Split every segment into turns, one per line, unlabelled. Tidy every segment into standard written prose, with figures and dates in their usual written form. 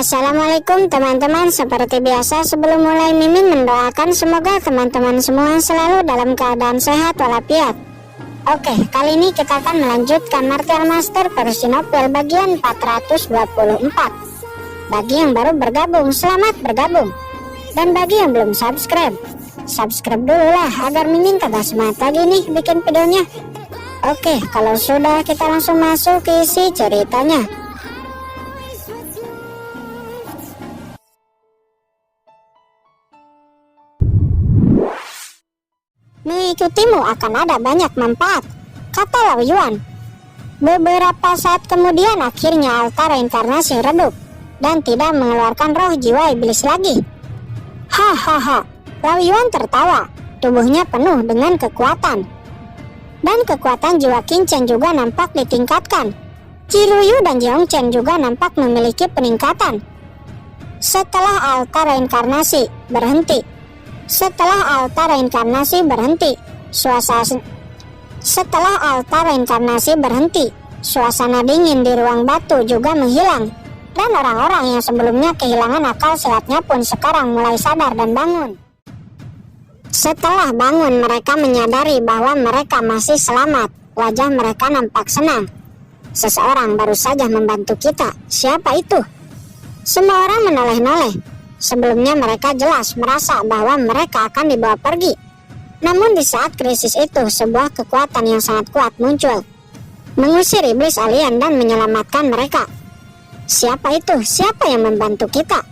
Assalamualaikum teman-teman. Seperti biasa sebelum mulai Mimin mendoakan semoga teman-teman semua selalu dalam keadaan sehat walafiat. Oke, kali ini kita akan melanjutkan Martial Master versi novel bagian 424. Bagi yang baru bergabung, selamat bergabung. Dan bagi yang belum subscribe dulu lah agar Mimin tambah semangat lagi nih bikin videonya. Oke, kalau sudah kita langsung masuk ke isi ceritanya. Mengikutimu akan ada banyak manfaat, kata Lao Yuan. Beberapa saat kemudian akhirnya altar reinkarnasi redup dan tidak mengeluarkan roh jiwa iblis lagi. Hahaha, Lao Yuan tertawa, tubuhnya penuh dengan kekuatan. Dan kekuatan jiwa Qingchen juga nampak ditingkatkan. Qiruyu dan Jiongchen juga nampak memiliki peningkatan. Setelah altar reinkarnasi berhenti, suasana dingin di ruang batu juga menghilang, dan orang-orang yang sebelumnya kehilangan akal sehatnya pun sekarang mulai sadar dan bangun. Setelah bangun, mereka menyadari bahwa mereka masih selamat. Wajah mereka nampak senang. Seseorang baru saja membantu kita. Siapa itu? Semua orang menoleh-noleh. Sebelumnya mereka jelas merasa bahwa mereka akan dibawa pergi. Namun di saat krisis itu, sebuah kekuatan yang sangat kuat muncul, mengusir iblis alien dan menyelamatkan mereka. Siapa itu? Siapa yang membantu kita?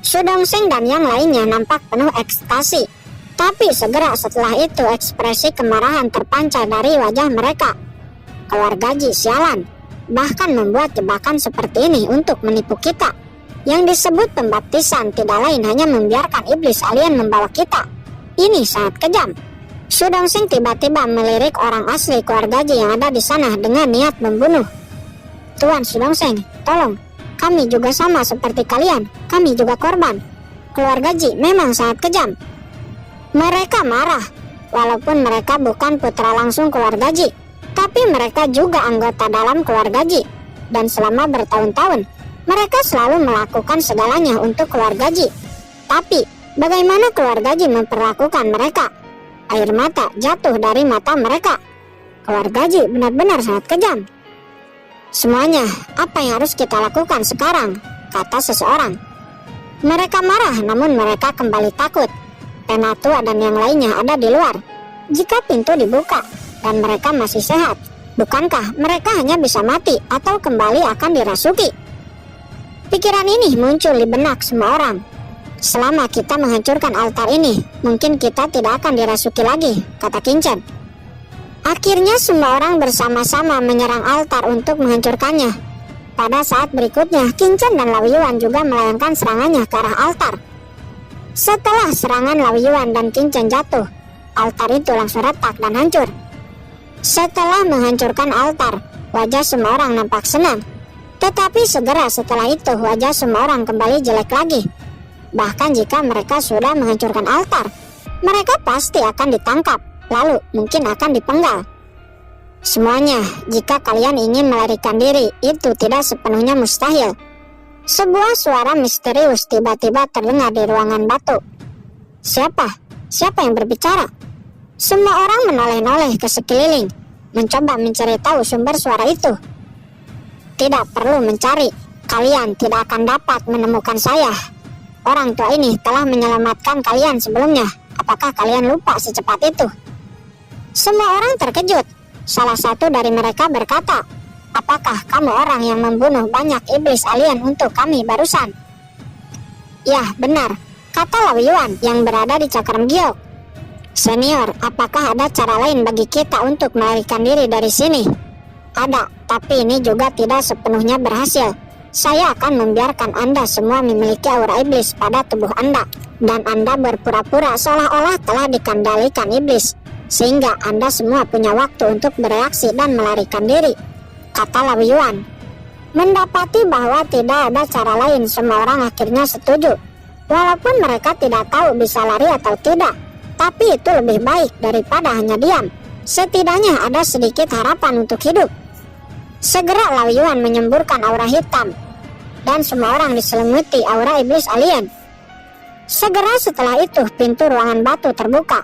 Su Dongsheng dan yang lainnya nampak penuh ekstasi. Tapi segera setelah itu ekspresi kemarahan terpancar dari wajah mereka. Keluarga Ji sialan, bahkan membuat jebakan seperti ini untuk menipu kita. Yang disebut pembaptisan tidak lain hanya membiarkan iblis alien membawa kita. Ini sangat kejam. Su Dongsheng tiba-tiba melirik orang asli keluarga Ji yang ada di sana dengan niat membunuh. Tuan Su Dongsheng, tolong. Kami juga sama seperti kalian. Kami juga korban. Keluarga Ji memang sangat kejam. Mereka marah. Walaupun mereka bukan putra langsung keluarga Ji, tapi mereka juga anggota dalam keluarga Ji. Dan selama bertahun-tahun mereka selalu melakukan segalanya untuk keluarga Ji. Tapi, bagaimana keluarga Ji memperlakukan mereka? Air mata jatuh dari mata mereka. Keluarga Ji benar-benar sangat kejam. Semuanya, apa yang harus kita lakukan sekarang? Kata seseorang. Mereka marah, namun mereka kembali takut. Penatua dan yang lainnya ada di luar. Jika pintu dibuka dan mereka masih sehat, bukankah mereka hanya bisa mati atau kembali akan dirasuki? Pikiran ini muncul di benak semua orang. Selama kita menghancurkan altar ini, mungkin kita tidak akan dirasuki lagi, kata Qingchen. Akhirnya semua orang bersama-sama menyerang altar untuk menghancurkannya. Pada saat berikutnya, Qingchen dan Lao Yuan juga melayangkan serangannya ke arah altar. Setelah serangan Lao Yuan dan Qingchen jatuh, altar itu langsung retak dan hancur. Setelah menghancurkan altar, wajah semua orang nampak senang. Tetapi segera setelah itu wajah semua orang kembali jelek lagi. Bahkan jika mereka sudah menghancurkan altar, mereka pasti akan ditangkap, lalu mungkin akan dipenggal. Semuanya, jika kalian ingin melarikan diri, itu tidak sepenuhnya mustahil. Sebuah suara misterius tiba-tiba terdengar di ruangan batu. Siapa? Siapa yang berbicara? Semua orang menoleh-noleh ke sekeliling, mencoba mencari tahu sumber suara itu. Tidak perlu mencari, kalian tidak akan dapat menemukan saya. Orang tua ini telah menyelamatkan kalian sebelumnya. Apakah kalian lupa secepat itu? Semua orang terkejut. Salah satu dari mereka berkata, apakah kamu orang yang membunuh banyak iblis alien untuk kami barusan? Ya, benar, kata Lao Yuan yang berada di cakram giok. Senior, apakah ada cara lain bagi kita untuk melarikan diri dari sini? Ada, tapi ini juga tidak sepenuhnya berhasil. Saya akan membiarkan Anda semua memiliki aura iblis pada tubuh Anda, dan Anda berpura-pura seolah-olah telah dikendalikan iblis, sehingga Anda semua punya waktu untuk bereaksi dan melarikan diri, kata Lao Yuan. Mendapati bahwa tidak ada cara lain, semua orang akhirnya setuju. Walaupun mereka tidak tahu bisa lari atau tidak, tapi itu lebih baik daripada hanya diam. Setidaknya ada sedikit harapan untuk hidup. Segera Lao Yuan menyemburkan aura hitam. dan semua orang diselimuti aura iblis alien. Segera setelah itu pintu ruangan batu terbuka.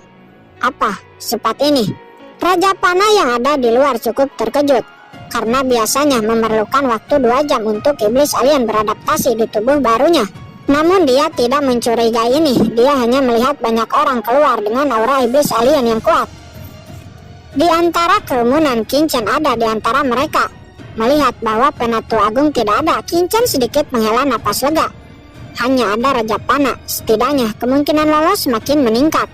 Apa cepat ini? Raja Panah yang ada di luar cukup terkejut, karena biasanya memerlukan waktu 2 jam untuk iblis alien beradaptasi di tubuh barunya. Namun dia tidak mencurigai ini, dia hanya melihat banyak orang keluar dengan aura iblis alien yang kuat. Di antara kerumunan, Kincen ada di antara mereka. Melihat bahwa Penatu Agung tidak ada, Kincen sedikit menghela napas lega. Hanya ada Raja Panah, setidaknya kemungkinan lolos semakin meningkat.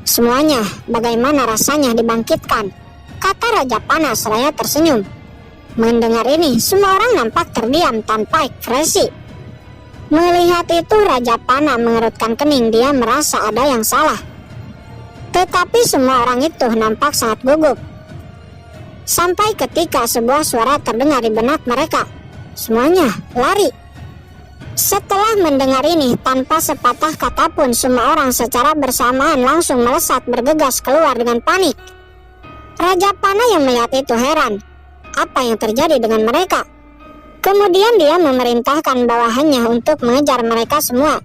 Semuanya bagaimana rasanya dibangkitkan, kata Raja Panah seraya tersenyum. Mendengar ini, semua orang nampak terdiam tanpa ekspresi. Melihat itu, Raja Panah mengerutkan kening, dia merasa ada yang salah. Tetapi semua orang itu nampak sangat gugup. Sampai ketika sebuah suara terdengar di benak mereka. Semuanya lari. Setelah mendengar ini, tanpa sepatah kata pun semua orang secara bersamaan langsung melesat bergegas keluar dengan panik. Raja Panah yang melihat itu heran. Apa yang terjadi dengan mereka? Kemudian dia memerintahkan bawahannya untuk mengejar mereka semua,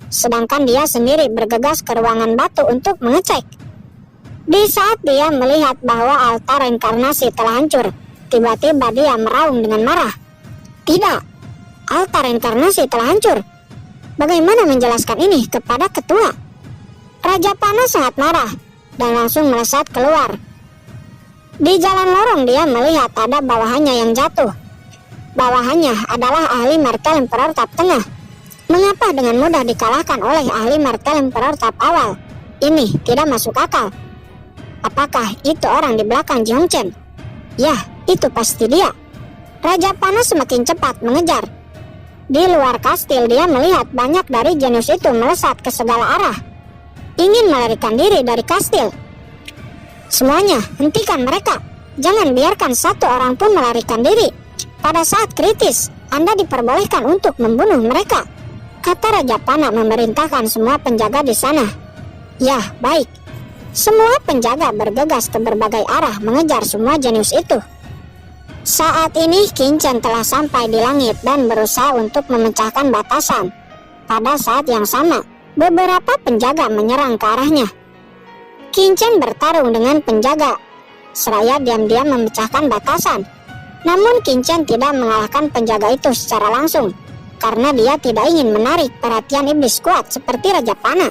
sedangkan dia sendiri bergegas ke ruangan batu untuk mengecek. Di saat dia melihat bahwa altar reinkarnasi telah hancur, tiba-tiba dia meraung dengan marah. Tidak, altar reinkarnasi telah hancur. Bagaimana menjelaskan ini kepada ketua? Raja Panah sangat marah dan langsung melesat keluar. Di jalan lorong dia melihat ada bawahannya yang jatuh. Bawahannya adalah ahli martel Emperor tahap tengah. Mengapa dengan mudah dikalahkan oleh ahli martel Emperor tahap awal? Ini tidak masuk akal. Apakah itu orang di belakang Ji Hongchen? Ya, itu pasti dia. Raja Panah semakin cepat mengejar. Di luar kastil dia melihat banyak dari jenius itu melesat ke segala arah, ingin melarikan diri dari kastil. Semuanya, hentikan mereka. Jangan biarkan satu orang pun melarikan diri. Pada saat kritis, Anda diperbolehkan untuk membunuh mereka, kata Raja Panah memerintahkan semua penjaga di sana. Ya, baik. Semua penjaga bergegas ke berbagai arah mengejar semua jenius itu. Saat ini Kincen telah sampai di langit dan berusaha untuk memecahkan batasan. Pada saat yang sama, beberapa penjaga menyerang ke arahnya. Kincen bertarung dengan penjaga, seraya diam-diam memecahkan batasan. Namun Kincen tidak mengalahkan penjaga itu secara langsung, karena dia tidak ingin menarik perhatian iblis kuat seperti Raja Panah.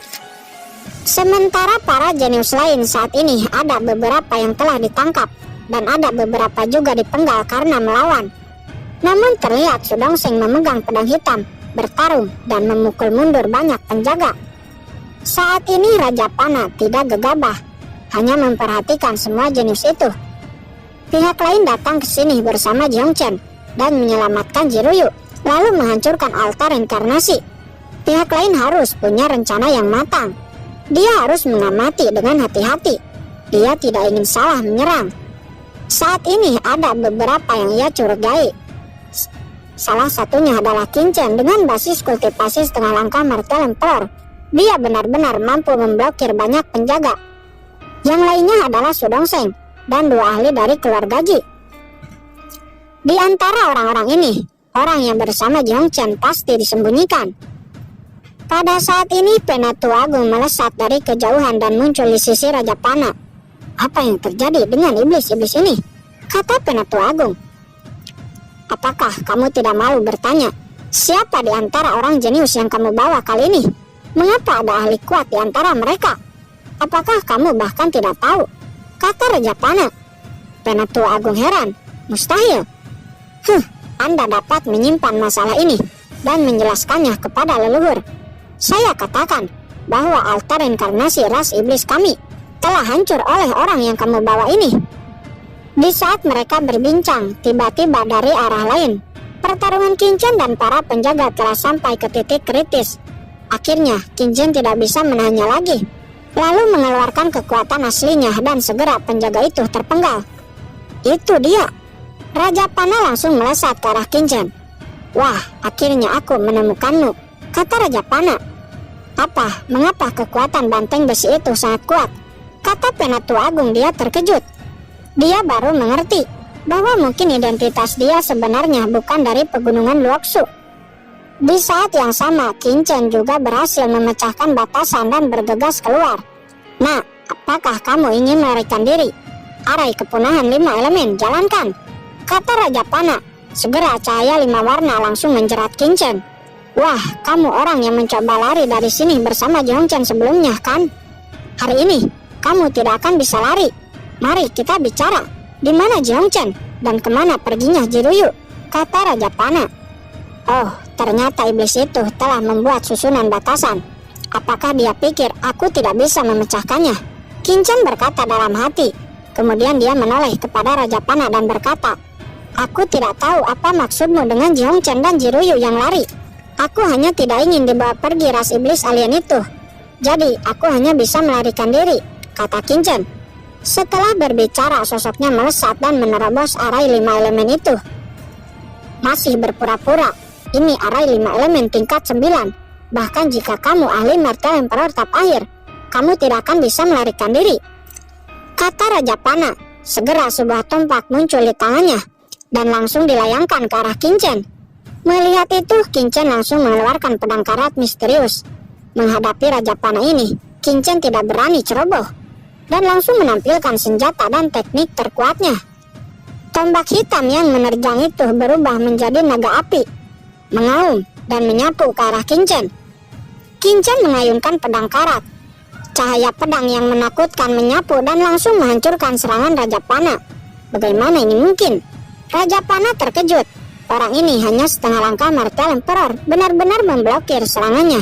Sementara para jenius lain saat ini ada beberapa yang telah ditangkap, dan ada beberapa juga dipenggal karena melawan. Namun terlihat Su Dongseng memegang pedang hitam, bertarung dan memukul mundur banyak penjaga. Saat ini Raja Panah tidak gegabah, hanya memperhatikan semua jenius itu. Pihak lain datang ke sini bersama Ji Hongchen dan menyelamatkan Jiruyu, lalu menghancurkan altar reinkarnasi. Pihak lain harus punya rencana yang matang. Dia harus mengamati dengan hati-hati. Dia tidak ingin salah menyerang. Saat ini ada beberapa yang ia curigai. Salah satunya adalah Kincen dengan basis kultivasi setengah langkah martel Emperor. Dia benar-benar mampu memblokir banyak penjaga. Yang lainnya adalah Su Dongseng dan 2 ahli dari keluarga Ji. Di antara orang-orang ini, orang yang bersama Ji Hongchen pasti disembunyikan. Pada saat ini Penatu Agung melesat dari kejauhan dan muncul di sisi Raja Panah. Apa yang terjadi dengan iblis-iblis ini? Kata Penatu Agung. Apakah kamu tidak malu bertanya, siapa di antara orang jenius yang kamu bawa kali ini? Mengapa ada ahli kuat di antara mereka? Apakah kamu bahkan tidak tahu? Kata Raja Panah. Penatu Agung heran. Mustahil. Anda dapat menyimpan masalah ini dan menjelaskannya kepada leluhur. Saya katakan bahwa altar reinkarnasi ras iblis kami telah hancur oleh orang yang kamu bawa ini. Di saat mereka berbincang, tiba-tiba dari arah lain, pertarungan Kincen dan para penjaga telah sampai ke titik kritis. Akhirnya, Kincen tidak bisa menahannya lagi, lalu mengeluarkan kekuatan aslinya dan segera penjaga itu terpenggal. Itu dia. Raja Panah langsung melesat ke arah Kincen. Wah, akhirnya aku menemukanmu, kata Raja Panah. Apa? Mengapa kekuatan banteng besi itu sangat kuat? Kata Penatu Agung. Dia terkejut. Dia baru mengerti bahwa mungkin identitas dia sebenarnya bukan dari pegunungan Luoxu. Di saat yang sama, Qin juga berhasil memecahkan batasan dan bergegas keluar. Nah, apakah kamu ingin melarikan diri? Arai kepunahan 5 elemen, jalankan, kata Raja Panah. Segera cahaya 5 warna langsung menjerat Qin. Wah, kamu orang yang mencoba lari dari sini bersama Ji Hongchen sebelumnya, kan? Hari ini, kamu tidak akan bisa lari. Mari kita bicara. Di mana Ji Hongchen? Dan kemana perginya Jiruyu? Kata Raja Panah. Oh, ternyata iblis itu telah membuat susunan batasan. Apakah dia pikir aku tidak bisa memecahkannya? Qin berkata dalam hati. Kemudian dia menoleh kepada Raja Panah dan berkata, aku tidak tahu apa maksudmu dengan Ji Hongchen dan Jiruyu yang lari. Aku hanya tidak ingin dibawa pergi ras iblis alien itu. Jadi aku hanya bisa melarikan diri, kata Qin. Setelah berbicara, sosoknya melesat dan menerobos arai 5 elemen itu. Masih berpura-pura, ini arai 5 elemen tingkat 9. Bahkan jika kamu ahli martial emperor tahap akhir, kamu tidak akan bisa melarikan diri, kata Raja Panah. Segera sebuah tombak muncul di tangannya dan langsung dilayangkan ke arah Qin. Melihat itu, Qin langsung mengeluarkan pedang karat misterius. Menghadapi Raja Panah ini, Qin tidak berani ceroboh dan langsung menampilkan senjata dan teknik terkuatnya. Tombak hitam yang menerjang itu berubah menjadi naga api, mengaum dan menyapu ke arah Qin. Qin mengayunkan pedang karat. Cahaya pedang yang menakutkan menyapu dan langsung menghancurkan serangan Raja Panah. Bagaimana ini mungkin? Raja Panah terkejut. Orang ini hanya setengah langkah martial emperor, benar-benar memblokir serangannya.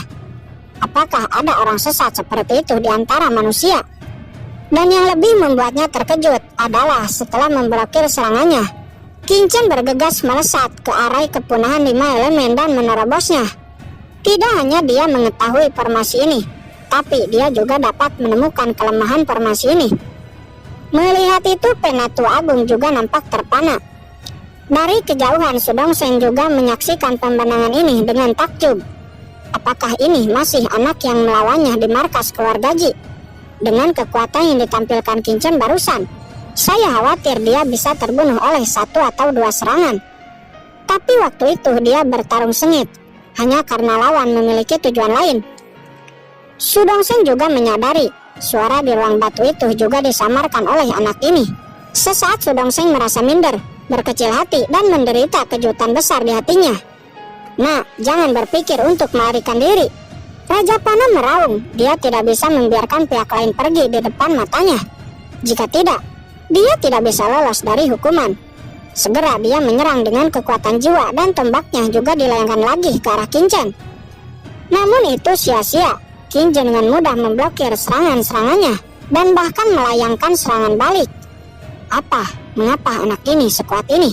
Apakah ada orang sesat seperti itu di antara manusia? Dan yang lebih membuatnya terkejut adalah setelah memblokir serangannya, Qin bergegas melesat ke arai kepunahan 5 elemen dan menerobosnya. Tidak hanya dia mengetahui formasi ini, tapi dia juga dapat menemukan kelemahan formasi ini. Melihat itu, Penatua Agung juga nampak terpana. Dari kejauhan, Sudongseng juga menyaksikan pemandangan ini dengan takjub. Apakah ini masih anak yang melawannya di markas keluarga Ji? Dengan kekuatan yang ditampilkan Qin barusan, saya khawatir dia bisa terbunuh oleh 1 atau 2 serangan. Tapi waktu itu dia bertarung sengit, hanya karena lawan memiliki tujuan lain. Sudongseng juga menyadari, suara di ruang batu itu juga disamarkan oleh anak ini. Sesaat Sudongseng merasa minder, berkecil hati dan menderita kejutan besar di hatinya. Nah, jangan berpikir untuk melarikan diri. Raja Panah meraung, dia tidak bisa membiarkan pihak lain pergi di depan matanya. Jika tidak, dia tidak bisa lolos dari hukuman. Segera dia menyerang dengan kekuatan jiwa dan tombaknya juga dilayangkan lagi ke arah Qin. Namun itu sia-sia. Qin dengan mudah memblokir serangan-serangannya dan bahkan melayangkan serangan balik. Mengapa anak ini sekuat ini?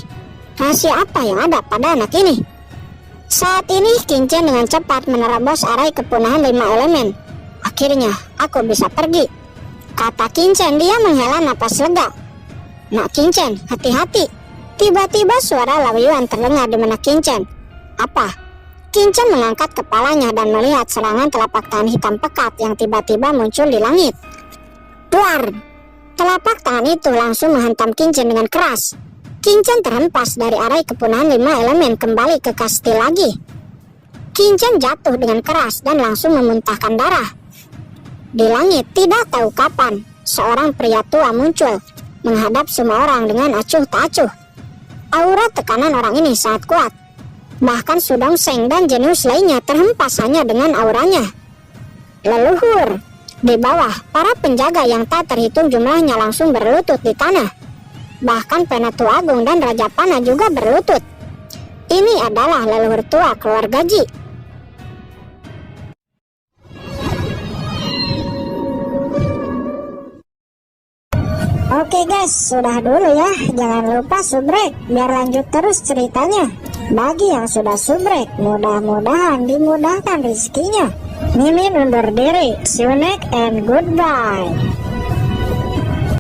Rahasia apa yang ada pada anak ini? Saat ini Qin dengan cepat menerobos arai kepunahan 5 elemen. Akhirnya aku bisa pergi, kata Qin. Dia menghela napas lega. Nak Qin, hati-hati. Tiba-tiba suara Lao Yuan terdengar di benak Qin. Apa? Qin mengangkat kepalanya dan melihat serangan telapak tangan hitam pekat yang tiba-tiba muncul di langit. Duar! Telapak tangan itu langsung menghantam Qin dengan keras. Qin terhempas dari arai kepunahan 5 elemen kembali ke kastil lagi. Qin jatuh dengan keras dan langsung memuntahkan darah. Di langit, tidak tahu kapan, seorang pria tua muncul, menghadap semua orang dengan acuh tak acuh. Aura tekanan orang ini sangat kuat. Bahkan Sudongseng dan jenius lainnya terhempas hanya dengan auranya. Leluhur! Di bawah, para penjaga yang tak terhitung jumlahnya langsung berlutut di tanah. Bahkan Penatua Agung dan Raja Panah juga berlutut. Ini adalah leluhur tua keluarga Ji. Oke guys, sudah dulu ya. Jangan lupa subrek biar lanjut terus ceritanya. Bagi yang sudah subrek, mudah-mudahan dimudahkan rezekinya. Mimin undur diri. See you next and goodbye.